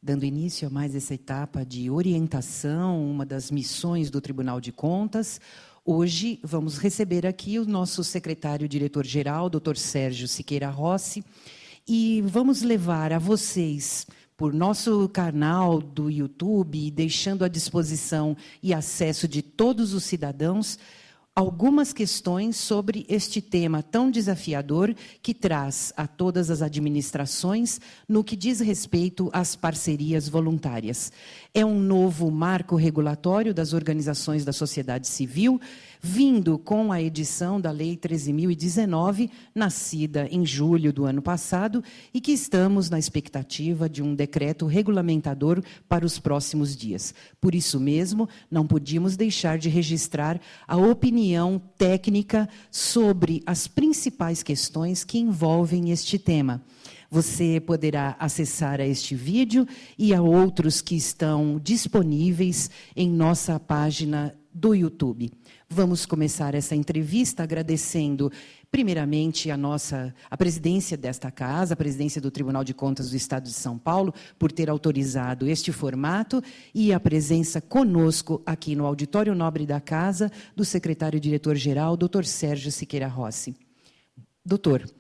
Dando início a mais essa etapa de orientação, uma das missões do Tribunal de Contas, hoje vamos receber aqui o nosso secretário-diretor-geral, Dr. Sérgio Siqueira Rossi, e vamos levar a vocês, por nosso canal do YouTube, deixando à disposição e acesso de todos os cidadãos, algumas questões sobre este tema tão desafiador que traz a todas as administrações no que diz respeito às parcerias voluntárias. É um novo marco regulatório das organizações da sociedade civil, vindo com a edição da Lei 13.019, nascida em julho do ano passado, e que estamos na expectativa de um decreto regulamentador para os próximos dias. Por isso mesmo, não podíamos deixar de registrar a opinião técnica sobre as principais questões que envolvem este tema. Você poderá acessar a este vídeo e a outros que estão disponíveis em nossa página do YouTube. Vamos começar essa entrevista agradecendo, primeiramente, a presidência desta casa, a presidência do Tribunal de Contas do Estado de São Paulo, por ter autorizado este formato, e a presença conosco aqui no Auditório Nobre da Casa do secretário-diretor-geral, Dr. Sérgio Siqueira Rossi. Doutor,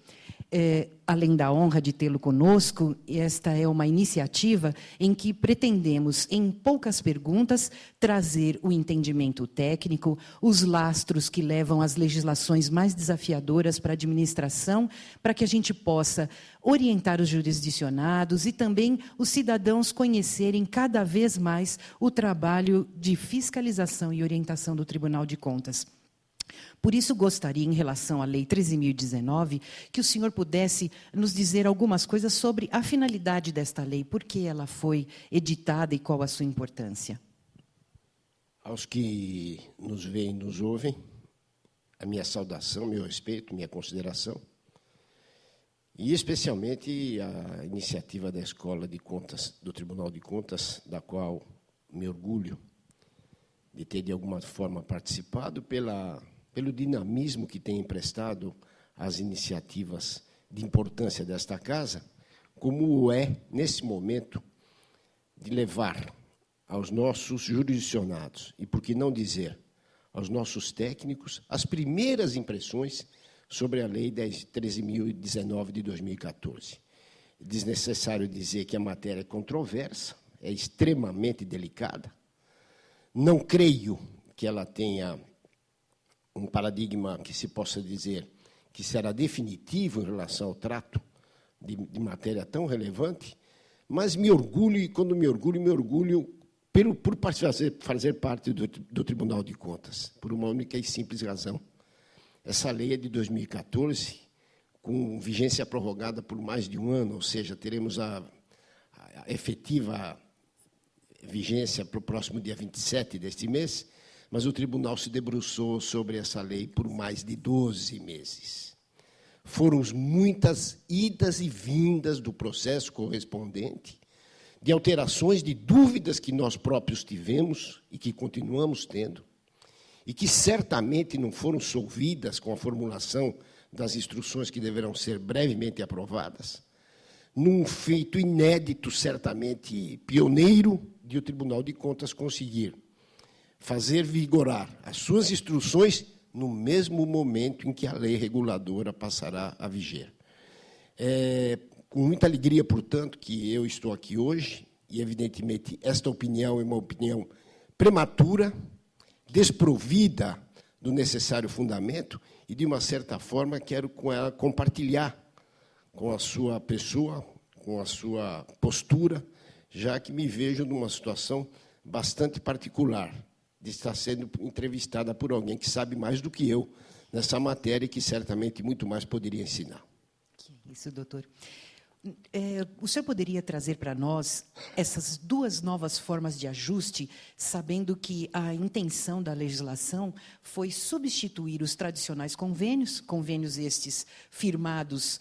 além da honra de tê-lo conosco, esta é uma iniciativa em que pretendemos, em poucas perguntas, trazer o entendimento técnico, os lastros que levam às legislações mais desafiadoras para a administração, para que a gente possa orientar os jurisdicionados e também os cidadãos conhecerem cada vez mais o trabalho de fiscalização e orientação do Tribunal de Contas. Por isso, gostaria, em relação à Lei 13.019, que o senhor pudesse nos dizer algumas coisas sobre a finalidade desta lei, por que ela foi editada e qual a sua importância. Aos que nos veem e nos ouvem, a minha saudação, meu respeito, minha consideração, e especialmente a iniciativa da Escola de Contas, do Tribunal de Contas, da qual me orgulho de ter, de alguma forma, participado pelo dinamismo que tem emprestado às iniciativas de importância desta casa, como é, nesse momento, de levar aos nossos jurisdicionados, e por que não dizer, aos nossos técnicos, as primeiras impressões sobre a Lei 13.019 de 2014. É desnecessário dizer que a matéria é controversa, é extremamente delicada. Não creio que ela tenha um paradigma que se possa dizer que será definitivo em relação ao trato de matéria tão relevante, mas me orgulho, e quando me orgulho por fazer parte do Tribunal de Contas, por uma única e simples razão. Essa lei é de 2014, com vigência prorrogada por mais de um ano, ou seja, teremos a efetiva vigência para o próximo dia 27 deste mês, mas o tribunal se debruçou sobre essa lei por mais de 12 meses. Foram muitas idas e vindas do processo correspondente, de alterações, de dúvidas que nós próprios tivemos e que continuamos tendo, e que certamente não foram solvidas com a formulação das instruções que deverão ser brevemente aprovadas, num feito inédito, certamente pioneiro, de o Tribunal de Contas conseguir fazer vigorar as suas instruções no mesmo momento em que a lei reguladora passará a viger. É com muita alegria, portanto, que eu estou aqui hoje, e, evidentemente, esta opinião é uma opinião prematura, desprovida do necessário fundamento, e, de uma certa forma, quero com ela compartilhar com a sua pessoa, com a sua postura, já que me vejo numa situação bastante particular, de estar sendo entrevistada por alguém que sabe mais do que eu nessa matéria e que certamente muito mais poderia ensinar. Isso, doutor. O senhor poderia trazer para nós essas duas novas formas de ajuste, sabendo que a intenção da legislação foi substituir os tradicionais convênios estes firmados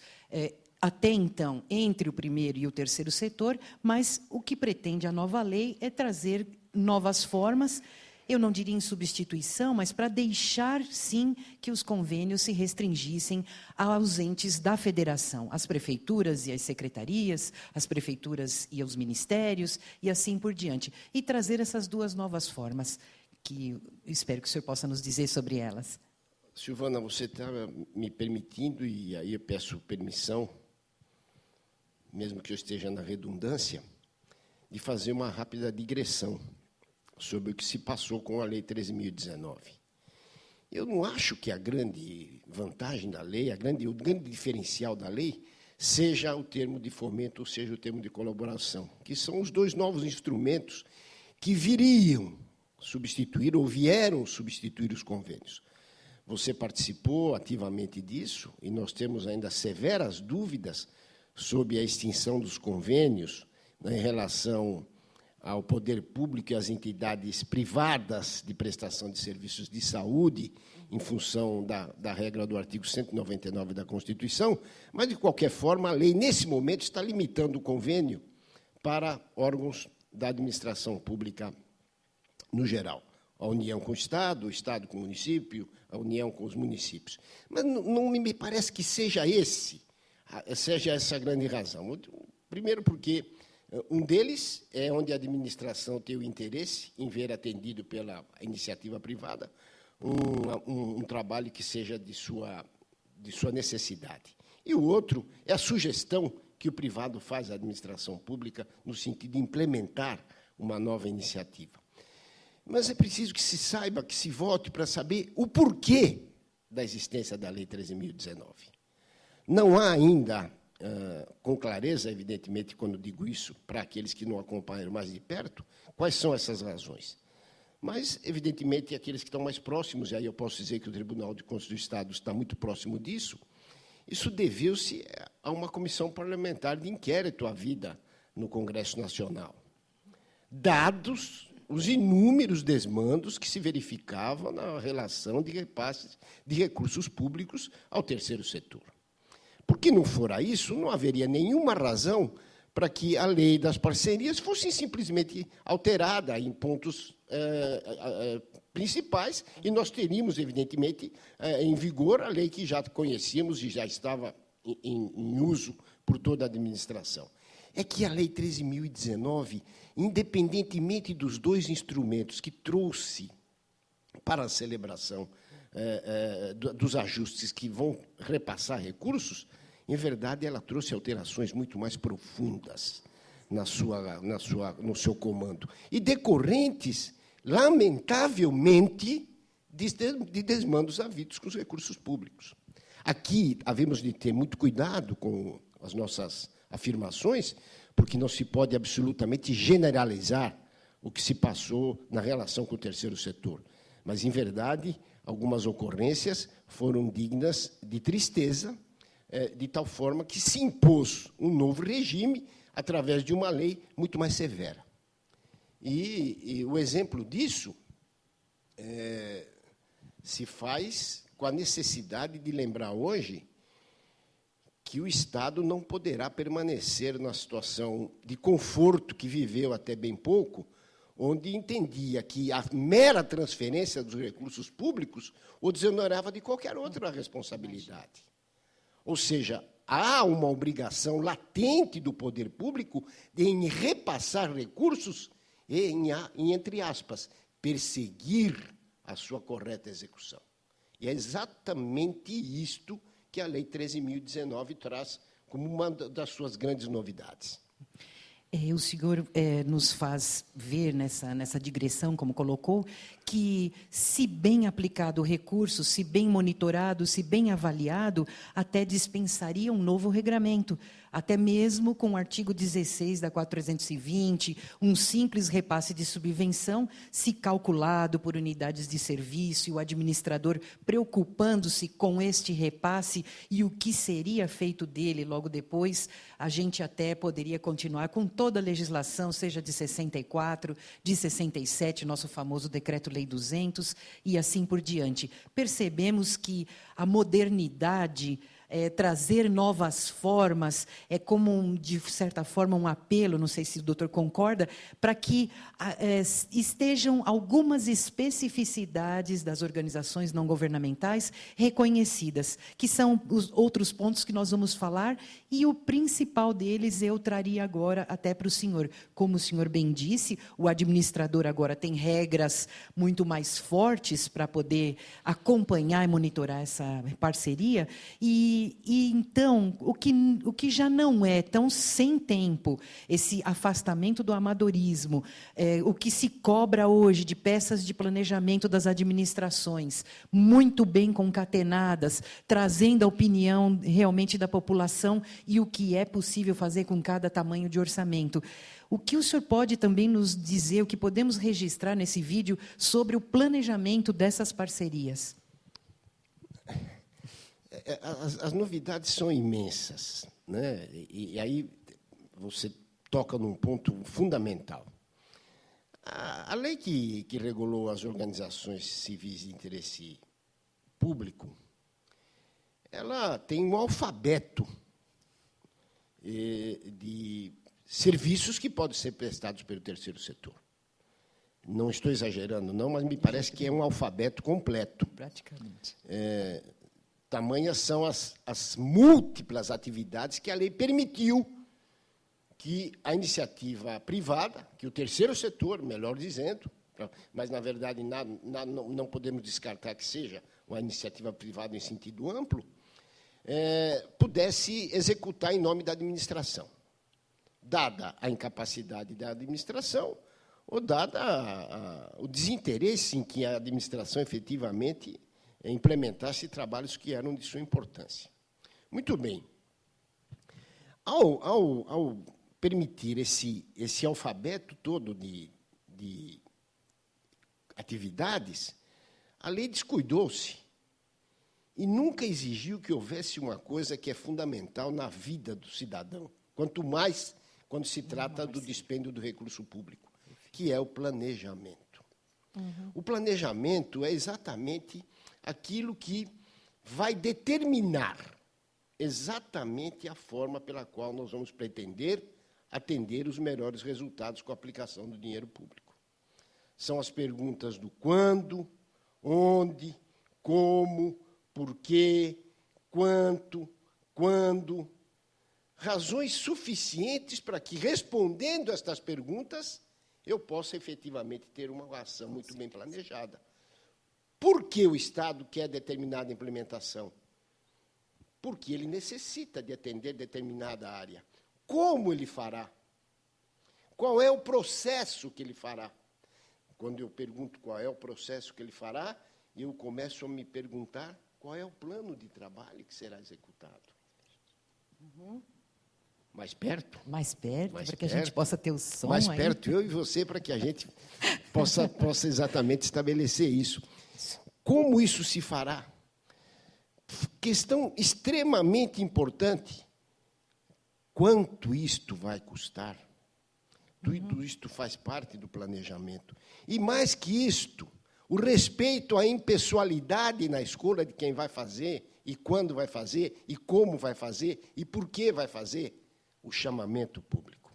até então entre o primeiro e o terceiro setor, mas o que pretende a nova lei é trazer novas formas eu não diria em substituição, mas para deixar, sim, que os convênios se restringissem aos entes da federação, as prefeituras e as secretarias, as prefeituras e os ministérios, e assim por diante. E trazer essas duas novas formas, que espero que o senhor possa nos dizer sobre elas. Silvana, você está me permitindo, e aí eu peço permissão, mesmo que eu esteja na redundância, de fazer uma rápida digressão sobre o que se passou com a Lei 13.019. Eu não acho que a grande vantagem da lei, o grande diferencial da lei, seja o termo de fomento ou seja o termo de colaboração, que são os dois novos instrumentos que viriam substituir ou vieram substituir os convênios. Você participou ativamente disso, e nós temos ainda severas dúvidas sobre a extinção dos convênios, né, em relação ao poder público e às entidades privadas de prestação de serviços de saúde, em função da regra do artigo 199 da Constituição, mas, de qualquer forma, a lei, nesse momento, está limitando o convênio para órgãos da administração pública no geral. A união com o Estado com o município, a união com os municípios. Mas não me parece que seja essa a grande razão. Primeiro, porque um deles é onde a administração tem o interesse em ver atendido pela iniciativa privada um trabalho que seja de sua necessidade. E o outro é a sugestão que o privado faz à administração pública no sentido de implementar uma nova iniciativa. Mas é preciso que se saiba, que se vote para saber o porquê da existência da Lei 13.019. Não há ainda, com clareza, evidentemente, quando digo isso, para aqueles que não acompanham mais de perto, quais são essas razões. Mas, evidentemente, aqueles que estão mais próximos, e aí eu posso dizer que o Tribunal de Contas do Estado está muito próximo disso, isso deveu-se a uma comissão parlamentar de inquérito à vida no Congresso Nacional. Dados os inúmeros desmandos que se verificavam na relação de repasses de recursos públicos ao terceiro setor. Porque, não fora isso, não haveria nenhuma razão para que a lei das parcerias fosse simplesmente alterada em pontos principais, e nós teríamos, evidentemente, em vigor a lei que já conhecíamos e já estava em uso por toda a administração. É que a Lei 13.019, independentemente dos dois instrumentos que trouxe para a celebração dos ajustes que vão repassar recursos, em verdade, ela trouxe alterações muito mais profundas no seu comando, e decorrentes, lamentavelmente, de desmandos havidos com os recursos públicos. Aqui, havemos de ter muito cuidado com as nossas afirmações, porque não se pode absolutamente generalizar o que se passou na relação com o terceiro setor. Mas, em verdade, algumas ocorrências foram dignas de tristeza, de tal forma que se impôs um novo regime através de uma lei muito mais severa. E o exemplo disso se faz com a necessidade de lembrar hoje que o Estado não poderá permanecer na situação de conforto que viveu até bem pouco, onde entendia que a mera transferência dos recursos públicos o desonerava de qualquer outra responsabilidade. Ou seja, há uma obrigação latente do poder público em repassar recursos e, entre aspas, perseguir a sua correta execução. E é exatamente isto que a Lei 13.019 traz como uma das suas grandes novidades. O senhor nos faz ver, nessa digressão, como colocou, que, se bem aplicado o recurso, se bem monitorado, se bem avaliado, até dispensaria um novo regramento, até mesmo com o artigo 16 da 4.320, um simples repasse de subvenção, se calculado por unidades de serviço, e o administrador preocupando-se com este repasse e o que seria feito dele logo depois, a gente até poderia continuar com toda a legislação, seja de 64, de 67, nosso famoso Decreto-Lei 200, e assim por diante. Percebemos que a modernidade trazer novas formas, é como, de certa forma, um apelo, não sei se o doutor concorda, para que estejam algumas especificidades das organizações não governamentais reconhecidas, que são os outros pontos que nós vamos falar, e o principal deles eu traria agora até para o senhor. Como o senhor bem disse, o administrador agora tem regras muito mais fortes para poder acompanhar e monitorar essa parceria, e então, o que já não é tão sem tempo, esse afastamento do amadorismo, o que se cobra hoje de peças de planejamento das administrações, muito bem concatenadas, trazendo a opinião realmente da população e o que é possível fazer com cada tamanho de orçamento. O que o senhor pode também nos dizer, o que podemos registrar nesse vídeo sobre o planejamento dessas parcerias? As novidades são imensas, né? E aí você toca num ponto fundamental. A lei que regulou as organizações civis de interesse público, ela tem um alfabeto de serviços que podem ser prestados pelo terceiro setor. Não estou exagerando, não, mas me parece que é um alfabeto completo. Praticamente. Tamanhas são as múltiplas atividades que a lei permitiu que a iniciativa privada, que o terceiro setor, melhor dizendo, mas, na verdade, não podemos descartar que seja uma iniciativa privada em sentido amplo, pudesse executar em nome da administração, dada a incapacidade da administração ou dada o desinteresse em que a administração efetivamente implementasse trabalhos que eram de sua importância. Muito bem. Ao permitir esse alfabeto todo de atividades, a lei descuidou-se e nunca exigiu que houvesse uma coisa que é fundamental na vida do cidadão, quanto mais quando se trata do dispêndio do recurso público, que é o planejamento. O planejamento é exatamente aquilo que vai determinar exatamente a forma pela qual nós vamos pretender atender os melhores resultados com a aplicação do dinheiro público. São as perguntas do quando, onde, como, por quê, quanto, quando. Razões suficientes para que, respondendo a estas perguntas, eu possa efetivamente ter uma ação muito bem planejada. Por que o Estado quer determinada implementação? Porque ele necessita de atender determinada área. Como ele fará? Qual é o processo que ele fará? Quando eu pergunto qual é o processo que ele fará, eu começo a me perguntar qual é o plano de trabalho que será executado. Mais perto? Mais perto, para que a gente possa ter o som. Mais perto, eu e você, para que a gente possa exatamente estabelecer isso. Como isso se fará? Questão extremamente importante. Quanto isto vai custar? Tudo isto faz parte do planejamento. E, mais que isto, o respeito à impessoalidade na escolha de quem vai fazer, e quando vai fazer, e como vai fazer, e por que vai fazer, o chamamento público.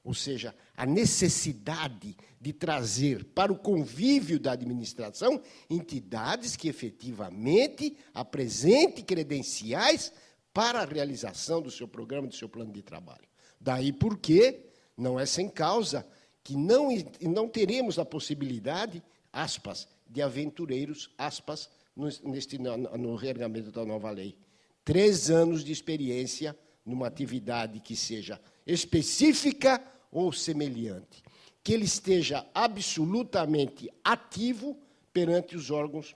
Ou seja, a necessidade de trazer para o convívio da administração entidades que efetivamente apresentem credenciais para a realização do seu programa, do seu plano de trabalho. Daí porque não é sem causa que não teremos a possibilidade, aspas, de aventureiros, aspas, no reargamento da nova lei. 3 anos de experiência numa atividade que seja específica ou semelhante, que ele esteja absolutamente ativo perante os órgãos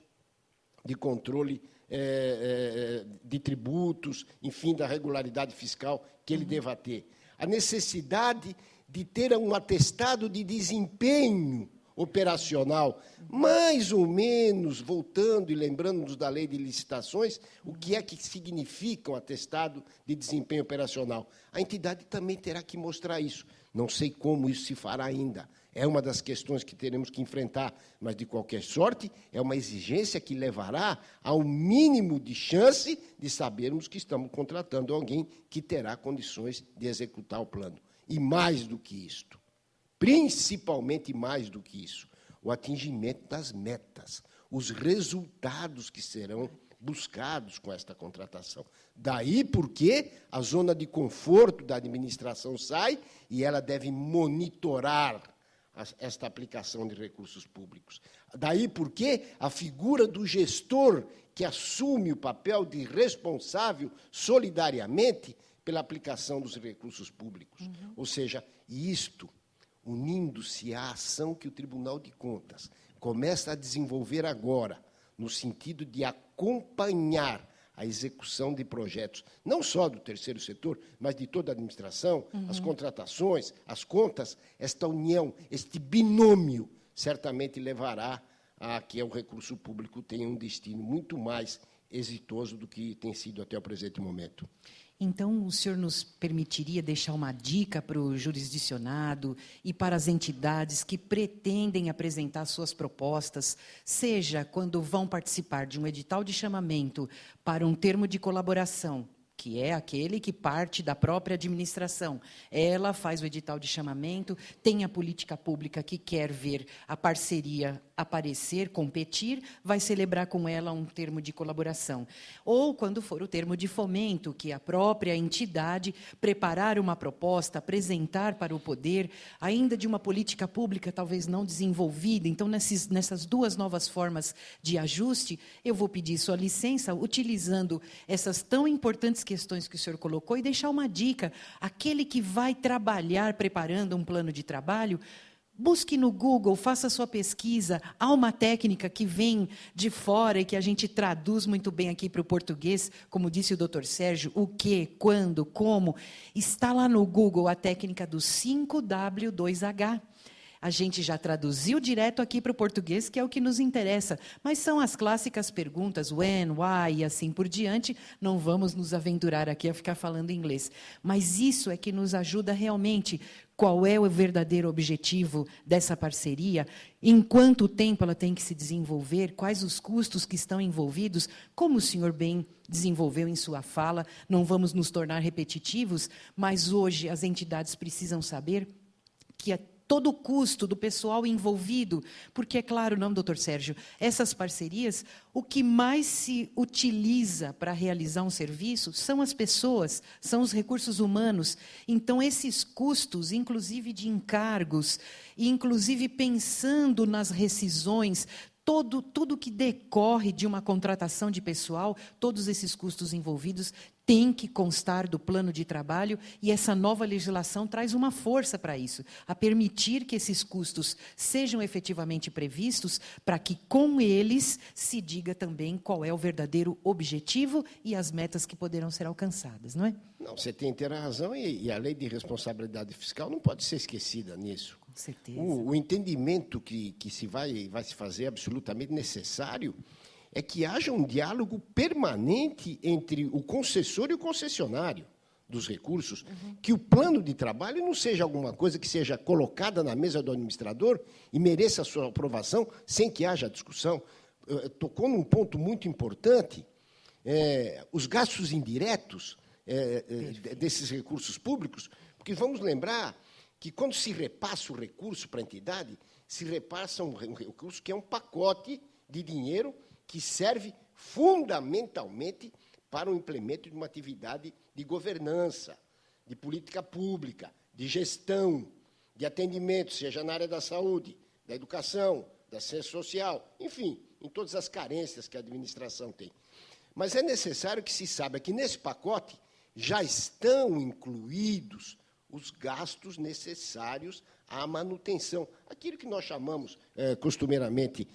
de controle de tributos, enfim, da regularidade fiscal que ele deva ter. A necessidade de ter um atestado de desempenho operacional, mais ou menos, voltando e lembrando-nos da lei de licitações, o que é que significa um atestado de desempenho operacional. A entidade também terá que mostrar isso. Não sei como isso se fará ainda. É uma das questões que teremos que enfrentar, mas, de qualquer sorte, é uma exigência que levará ao mínimo de chance de sabermos que estamos contratando alguém que terá condições de executar o plano. E mais do que isto, principalmente mais do que isso, o atingimento das metas, os resultados que serão buscados com esta contratação. Daí porque a zona de conforto da administração sai e ela deve monitorar esta aplicação de recursos públicos. Daí porque a figura do gestor que assume o papel de responsável solidariamente pela aplicação dos recursos públicos. Ou seja, isto, unindo-se à ação que o Tribunal de Contas começa a desenvolver agora, no sentido de acompanhar a execução de projetos, não só do terceiro setor, mas de toda a administração, as contratações, as contas, esta união, este binômio, certamente levará a que o recurso público tenha um destino muito mais exitoso do que tem sido até o presente momento. Então, o senhor nos permitiria deixar uma dica para o jurisdicionado e para as entidades que pretendem apresentar suas propostas, seja quando vão participar de um edital de chamamento para um termo de colaboração, que é aquele que parte da própria administração. Ela faz o edital de chamamento, tem a política pública que quer ver a parceria aparecer, competir, vai celebrar com ela um termo de colaboração. Ou, quando for o termo de fomento, que a própria entidade preparar uma proposta, apresentar para o poder, ainda de uma política pública talvez não desenvolvida. Então, nessas duas novas formas de ajuste, eu vou pedir sua licença, utilizando essas tão importantes questões que o senhor colocou, e deixar uma dica: aquele que vai trabalhar preparando um plano de trabalho, busque no Google, faça a sua pesquisa. Há uma técnica que vem de fora e que a gente traduz muito bem aqui para o português, como disse o doutor Sérgio, o que, quando, como. Está lá no Google a técnica do 5W2H. A gente já traduziu direto aqui para o português, que é o que nos interessa. Mas são as clássicas perguntas, when, why e assim por diante. Não vamos nos aventurar aqui a ficar falando inglês. Mas isso é que nos ajuda realmente. Qual é o verdadeiro objetivo dessa parceria? Em quanto tempo ela tem que se desenvolver? Quais os custos que estão envolvidos? Como o senhor bem desenvolveu em sua fala, não vamos nos tornar repetitivos, mas hoje as entidades precisam saber que todo o custo do pessoal envolvido, porque, é claro, não, doutor Sérgio, essas parcerias, o que mais se utiliza para realizar um serviço são as pessoas, são os recursos humanos. Então, esses custos, inclusive de encargos, e inclusive pensando nas rescisões, tudo que decorre de uma contratação de pessoal, todos esses custos envolvidos tem que constar do plano de trabalho, e essa nova legislação traz uma força para isso, a permitir que esses custos sejam efetivamente previstos, para que com eles se diga também qual é o verdadeiro objetivo e as metas que poderão ser alcançadas, não é? Não, você tem inteira razão, e a lei de responsabilidade fiscal não pode ser esquecida nisso. Com certeza. O entendimento que vai se fazer absolutamente necessário é que haja um diálogo permanente entre o concessor e o concessionário dos recursos, que o plano de trabalho não seja alguma coisa que seja colocada na mesa do administrador e mereça a sua aprovação sem que haja discussão. Tocou num ponto muito importante, os gastos indiretos desses recursos públicos, porque vamos lembrar que, quando se repassa o recurso para a entidade, se repassa um recurso que é um pacote de dinheiro que serve fundamentalmente para o implemento de uma atividade de governança, de política pública, de gestão, de atendimento, seja na área da saúde, da educação, da ciência social, enfim, em todas as carências que a administração tem. Mas é necessário que se saiba que, nesse pacote, já estão incluídos os gastos necessários à manutenção. Aquilo que nós chamamos, costumeiramente,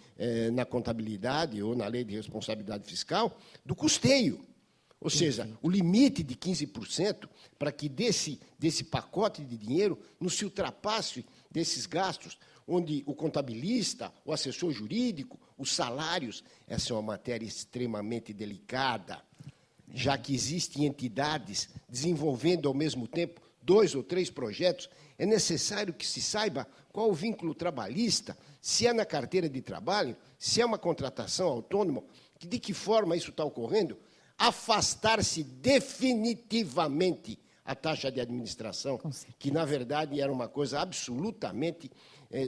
na contabilidade ou na lei de responsabilidade fiscal, do custeio. Ou seja, o limite de 15% para que desse pacote de dinheiro não se ultrapasse desses gastos, onde o contabilista, o assessor jurídico, os salários, essa é uma matéria extremamente delicada, já que existem entidades desenvolvendo ao mesmo tempo 2 ou 3 projetos, é necessário que se saiba qual o vínculo trabalhista, se é na carteira de trabalho, se é uma contratação autônoma, de que forma isso está ocorrendo, afastar-se definitivamente a taxa de administração, que, na verdade, era uma coisa absolutamente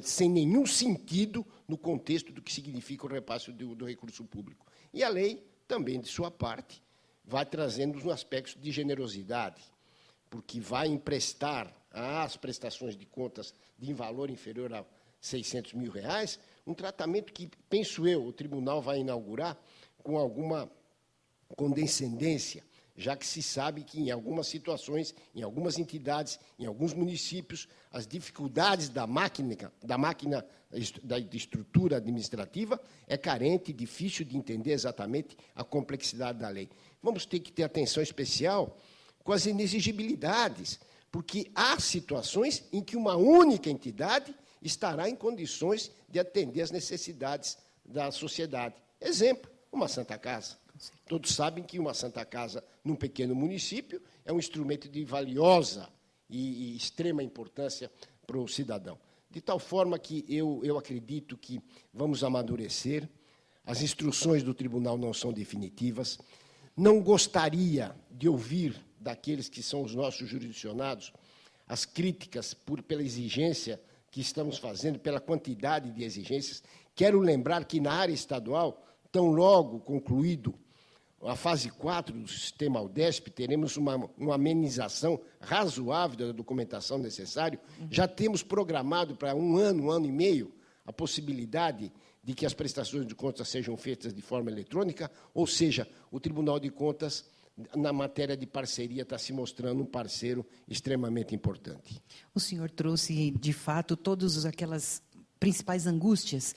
sem nenhum sentido no contexto do que significa o repasse do recurso público. E a lei, também, de sua parte, vai trazendo os aspectos de generosidade, porque vai emprestar às prestações de contas de valor inferior a R$600 mil, um tratamento que, penso eu, o tribunal vai inaugurar com alguma condescendência, já que se sabe que, em algumas situações, em algumas entidades, em alguns municípios, as dificuldades da estrutura administrativa é carente, difícil de entender exatamente a complexidade da lei. Vamos ter que ter atenção especial com as inexigibilidades, porque há situações em que uma única entidade estará em condições de atender às necessidades da sociedade. Exemplo, uma Santa Casa. Todos sabem que uma Santa Casa, num pequeno município, é um instrumento de valiosa e extrema importância para o cidadão. De tal forma que eu acredito que vamos amadurecer, as instruções do tribunal não são definitivas, não gostaria de ouvir daqueles que são os nossos jurisdicionados as críticas pela exigência que estamos fazendo, pela quantidade de exigências. Quero lembrar que, na área estadual, tão logo concluído a fase 4 do sistema UDESP, teremos uma amenização razoável da documentação necessária. Já temos programado para um ano e meio, a possibilidade de que as prestações de contas sejam feitas de forma eletrônica, ou seja, o Tribunal de Contas, na matéria de parceria, está se mostrando um parceiro extremamente importante. O senhor trouxe, de fato, todas aquelas principais angústias.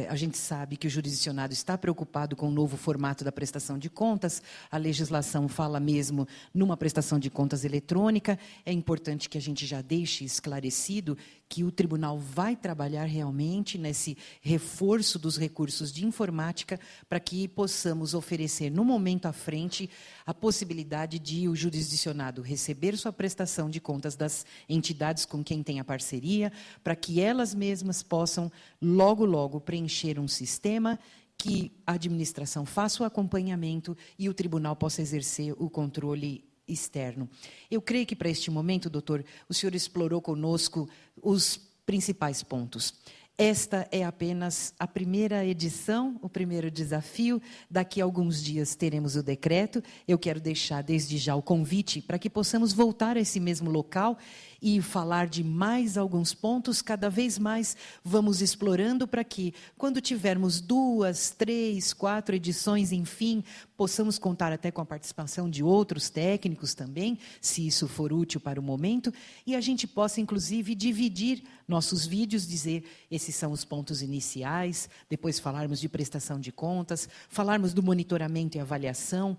A gente sabe que o jurisdicionado está preocupado com o novo formato da prestação de contas, a legislação fala mesmo numa prestação de contas eletrônica. É importante que a gente já deixe esclarecido que o tribunal vai trabalhar realmente nesse reforço dos recursos de informática para que possamos oferecer, no momento à frente, a possibilidade de o jurisdicionado receber sua prestação de contas das entidades com quem tem a parceria, para que elas mesmas possam, logo, logo, preencher um sistema que a administração faça o acompanhamento e o tribunal possa exercer o controle externo. Eu creio que, para este momento, doutor, o senhor explorou conosco os principais pontos. Esta é apenas a primeira edição, o primeiro desafio. Daqui a alguns dias teremos o decreto. Eu quero deixar desde já o convite para que possamos voltar a esse mesmo local e falar de mais alguns pontos. Cada vez mais vamos explorando para que, quando tivermos 2, 3, 4 edições, enfim, possamos contar até com a participação de outros técnicos também, se isso for útil para o momento, e a gente possa, inclusive, dividir nossos vídeos, dizer esses são os pontos iniciais, depois falarmos de prestação de contas, falarmos do monitoramento e avaliação.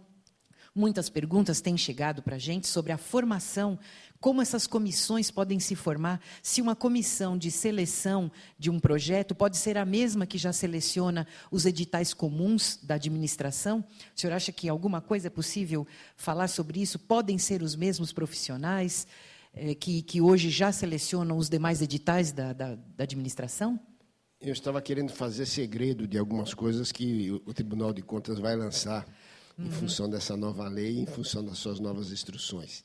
Muitas perguntas têm chegado para a gente sobre a formação, como essas comissões podem se formar, se uma comissão de seleção de um projeto pode ser a mesma que já seleciona os editais comuns da administração. O senhor acha que alguma coisa é possível falar sobre isso? Podem ser os mesmos profissionais que hoje já selecionam os demais editais da administração? Eu estava querendo fazer segredo de algumas coisas que o Tribunal de Contas vai lançar em função dessa nova lei, em função das suas novas instruções.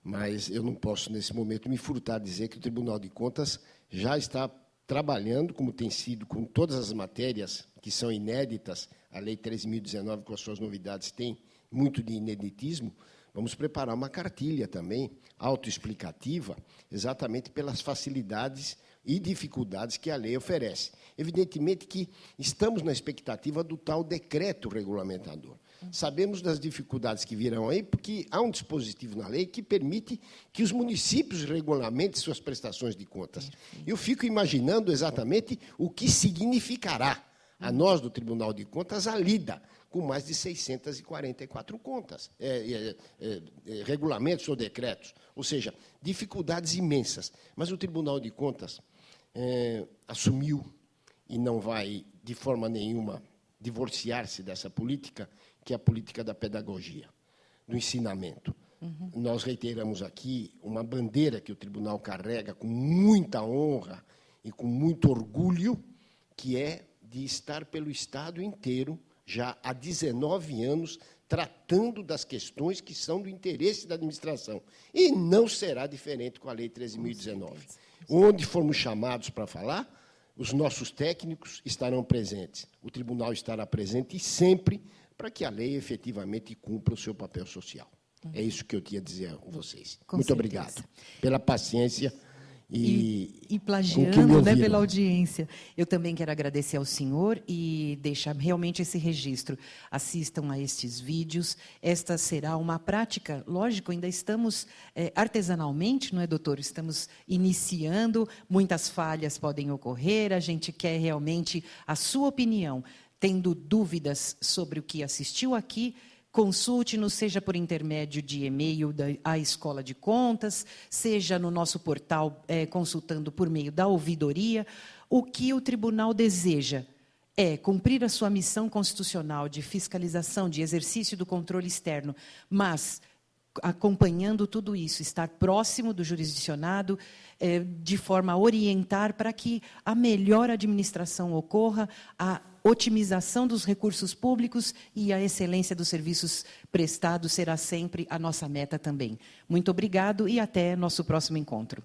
Mas eu não posso, nesse momento, me furtar a dizer que o Tribunal de Contas já está trabalhando, como tem sido com todas as matérias que são inéditas, a Lei 13.019, com as suas novidades, tem muito de ineditismo. Vamos preparar uma cartilha também, autoexplicativa, exatamente pelas facilidades e dificuldades que a lei oferece. Evidentemente que estamos na expectativa do tal decreto regulamentador. Sabemos das dificuldades que virão aí, porque há um dispositivo na lei que permite que os municípios regulamentem suas prestações de contas. Eu fico imaginando exatamente o que significará a nós, do Tribunal de Contas, a lida com mais de 644 contas, regulamentos ou decretos, ou seja, dificuldades imensas. Mas o Tribunal de Contas assumiu, e não vai, de forma nenhuma, divorciar-se dessa política, que é a política da pedagogia, do ensinamento. Nós reiteramos aqui uma bandeira que o tribunal carrega com muita honra e com muito orgulho, que é de estar pelo Estado inteiro, já há 19 anos, tratando das questões que são do interesse da administração. E não será diferente com a Lei 13.019. Onde formos chamados para falar, os nossos técnicos estarão presentes. O tribunal estará presente sempre para que a lei efetivamente cumpra o seu papel social. É isso que eu tinha a dizer a vocês. Muito obrigado pela paciência e plagiando, né, pela audiência. Eu também quero agradecer ao senhor e deixar realmente esse registro. Assistam a estes vídeos. Esta será uma prática, lógico, ainda estamos artesanalmente, não é, doutor? Estamos iniciando, muitas falhas podem ocorrer, a gente quer realmente a sua opinião. Tendo dúvidas sobre o que assistiu aqui, consulte-nos, seja por intermédio de e-mail da Escola de Contas, seja no nosso portal, consultando por meio da ouvidoria. O que o tribunal deseja é cumprir a sua missão constitucional de fiscalização, de exercício do controle externo, mas, acompanhando tudo isso, estar próximo do jurisdicionado, de forma a orientar para que a melhor administração ocorra, a otimização dos recursos públicos e a excelência dos serviços prestados será sempre a nossa meta também. Muito obrigado e até nosso próximo encontro.